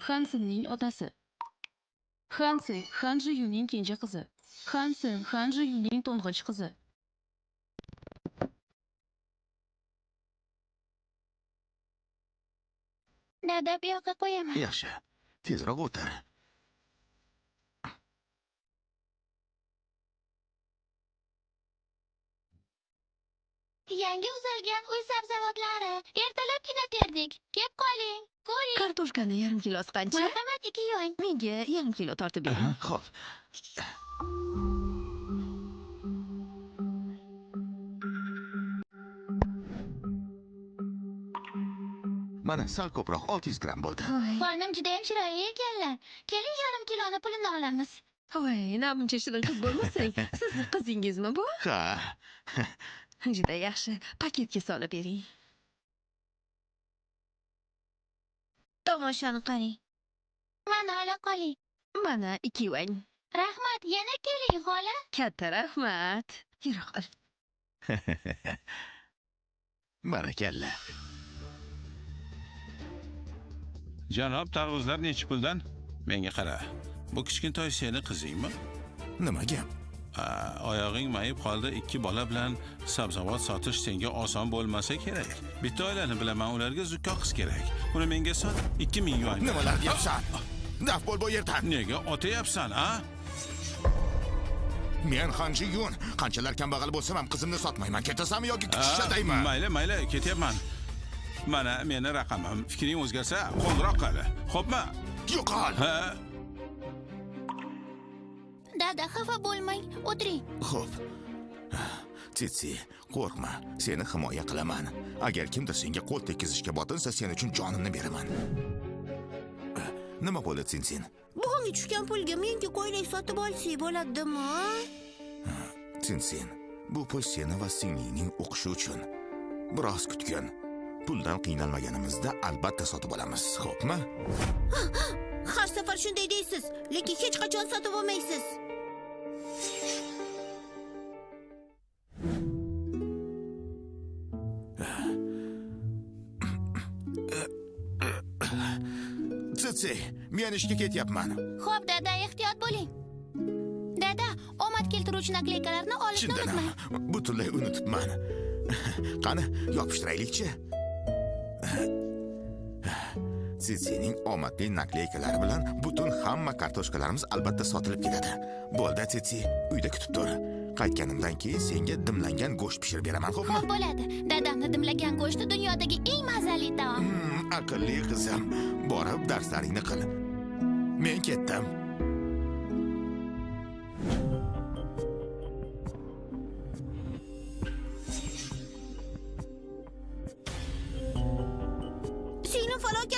Hansenning otasi. Hansen Hanjiyuning kenja qizi. Hansen Hanjiyuning to'ng'ich qizi. Dada, bu yoqqa qo'yaman. Yaxshi. Tezroq o'tir. Yangi uzilgan uy sabzavotlari. Ertalabgina terdik. Kep qoling. Ko'ring. Kartoshkani yarim kilosi qancha? Marhamat, 2 yuan. Menga yarim kilo tortib bering. Xo'p. Mana sal ko'proq 600 gramm bo'ldi. Xonim juda ham chiroyli ekanlar. Keling, yarim kiloni pulini olamiz. Voy, namuncha shirin qiz bo'lmasang, sizni qizingizmi bu? Ha. Juda yaxshi. Paketga solib bering. Tomoshani qarang. Mana ola qoling. Mana 2 yuan. Rahmat, yana keling, xola. Katta rahmat. Yura qol. Barakalla. Janob, tarvuzlar nechi puldan? Menga qara. Bu kichkintoy seni qizingmi? Nima gap? Oyog'ing mayib qoldi, 2 bola bilan sabzavot sotish senga oson bo'lmasa kerak. Bitta oilani bilaman, ularga zukko qiz kerak. Uni menga sot, 2000 yuan. Nimalar deyapsan? Daf bo'l bu yerdan. Nega otayapsan, a? Men Hanjiyun. Qanchalar kambag'al bo'lsam ham qizimni sotmayman. Ketasanmi yoki kutishadayman? Mayli, ketyapman. Mana meni raqamim. Fikring o'zgarsa, qo'ng'iroq qil. Xo'pmi? Yo'qol. Ha. Dada, xafa bo'lmang. O'tiring. Xo'p. Titsi, qo'rqma. Seni himoya qilaman. Agar kimdir senga qo'l tekkizishga botinsa, sen uchun jonimni beraman. Nima bo'ldi, Tsinsin? Bugungi tushgan pulga menga ko'ylak sotib olsak bo'ladimi? Tsinsin, bu pul seni va singlingning o'qishi uchun. Biroz kutgin. Puldan qiynalmaganimizda albatta sotib olamiz, xo'pmi? Har safar shunday deysiz, lekin hech qachon sotib olmaysiz. Tsitsi, men ishga ketyapman. Xo'p, dada, ehtiyot bo'ling. Dada, omad keltiruvchi nakleykalarni olishni unutmang. Chindanam, butunlay unutibman. Qani, yopishtiraylikchi. Tsitsining omadli nakleykalari bilan butun hamma kartoshkalarimiz albatta sotilib ketadi. Bo'ldi, Tsitsi, uyda kutib tur. Qaytganimdan keyin senga dimlangan go'sht pishirib beraman, xo'pmi? Xo'p, bo'ladi. Dadamni dimlagan go'shti dunyodagi eng mazali taom. Aqlli qizim, borib darslaringni qil. Men ketdim. Singlim falokat